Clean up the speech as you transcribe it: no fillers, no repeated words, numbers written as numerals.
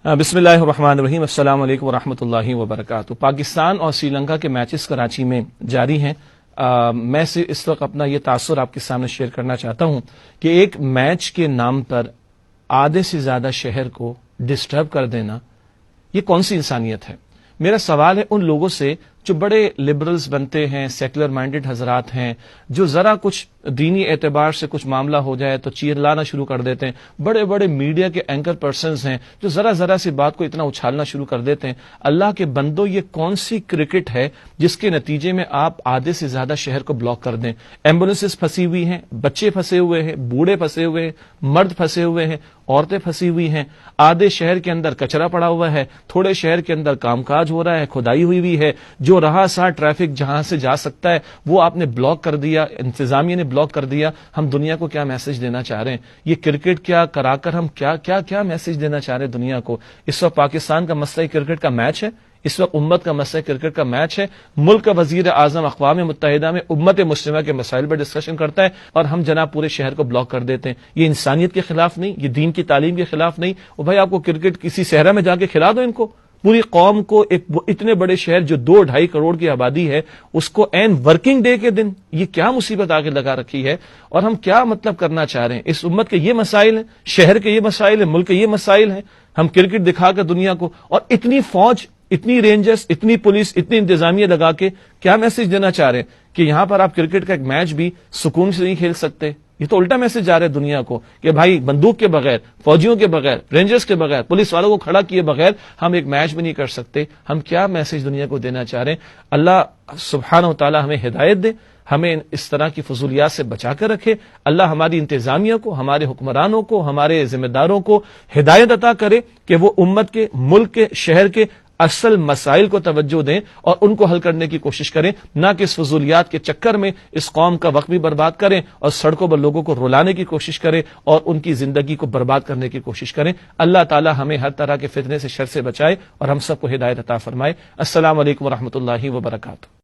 بسم اللہ الرحمن الرحیم۔ السلام علیکم ورحمۃ اللہ وبرکاتہ۔ پاکستان اور سری لنکا کے میچز کراچی میں جاری ہیں۔ میں اس وقت اپنا یہ تاثر آپ کے سامنے شیئر کرنا چاہتا ہوں کہ ایک میچ کے نام پر آدھے سے زیادہ شہر کو ڈسٹرب کر دینا، یہ کون سی انسانیت ہے؟ میرا سوال ہے ان لوگوں سے جو بڑے لبرلز بنتے ہیں، سیکولر مائنڈڈ حضرات ہیں، جو ذرا کچھ دینی اعتبار سے کچھ معاملہ ہو جائے تو چیر لانا شروع کر دیتے ہیں، بڑے بڑے میڈیا کے اینکر پرسنز ہیں جو ذرا سی بات کو اتنا اچھالنا شروع کر دیتے ہیں۔ اللہ کے بندو، یہ کون سی کرکٹ ہے جس کے نتیجے میں آپ آدھے سے زیادہ شہر کو بلاک کر دیں؟ ایمبولینسز پھنسی ہوئی ہیں، بچے پھنسے ہوئے ہیں، بوڑھے پھنسے ہوئے ہیں، مرد پھنسے ہوئے ہیں، عورتیں پھنسی ہوئی ہیں، آدھے شہر کے اندر کچرا پڑا ہوا ہے، تھوڑے شہر کے اندر کام کاج ہو رہا ہے، کھدائی ہوئی ہے، جو رہا سا ٹریفک جہاں سے جا سکتا ہے وہ آپ نے بلاک کر دیا، انتظامیہ نے بلاک کر دیا۔ ہم دنیا کو کیا میسج دینا چاہ رہے ہیں؟ یہ کرکٹ کیا کرا کر ہم کیا میسج دینا چاہ رہے ہیں دنیا کو؟ اس وقت پاکستان کا مسئلہ کرکٹ کا میچ ہے، اس وقت امت کا مسئلہ کرکٹ کا میچ ہے۔ ملک کا وزیر اعظم اقوام متحدہ میں امت مسلمہ کے مسائل پر ڈسکشن کرتا ہے اور ہم جناب پورے شہر کو بلاک کر دیتے ہیں۔ یہ انسانیت کے خلاف نہیں، یہ دین کی تعلیم کے خلاف نہیں۔ وہ بھائی آپ کو کرکٹ کسی صحرا میں جا کے کھلا دو، ان کو پوری قوم کو، ایک اتنے بڑے شہر جو 2-2.5 کروڑ کی آبادی ہے اس کو این ورکنگ ڈے کے دن یہ کیا مصیبت آگے لگا رکھی ہے؟ اور ہم کیا مطلب کرنا چاہ رہے ہیں؟ اس امت کے یہ مسائل ہیں، شہر کے یہ مسائل ہیں، ملک کے یہ مسائل ہیں، ہم کرکٹ دکھا کر دنیا کو، اور اتنی فوج، اتنی رینجرز، اتنی پولیس، اتنی انتظامیہ لگا کے کیا میسج دینا چاہ رہے ہیں کہ یہاں پر آپ کرکٹ کا ایک میچ بھی سکون سے نہیں کھیل سکتے؟ یہ تو الٹا میسج جا رہا ہے دنیا کو کہ بھائی بندوق کے بغیر، فوجیوں کے بغیر، رینجرز کے بغیر، پولیس والوں کو کھڑا کیے بغیر ہم ایک میچ بھی نہیں کر سکتے۔ ہم کیا میسج دنیا کو دینا چاہ رہے ہیں؟ اللہ سبحانہ و تعالی ہمیں ہدایت دے، ہمیں اس طرح کی فضولیات سے بچا کر رکھے۔ اللہ ہماری انتظامیہ کو، ہمارے حکمرانوں کو، ہمارے ذمہ داروں کو ہدایت عطا کرے کہ وہ امت کے، ملک کے، شہر کے اصل مسائل کو توجہ دیں اور ان کو حل کرنے کی کوشش کریں، نہ کہ اس فضولیات کے چکر میں اس قوم کا وقت بھی برباد کریں اور سڑکوں پر لوگوں کو رلانے کی کوشش کریں اور ان کی زندگی کو برباد کرنے کی کوشش کریں۔ اللہ تعالی ہمیں ہر طرح کے فتنے سے، شر سے بچائے اور ہم سب کو ہدایت عطا فرمائے۔ السلام علیکم ورحمۃ اللہ وبرکاتہ۔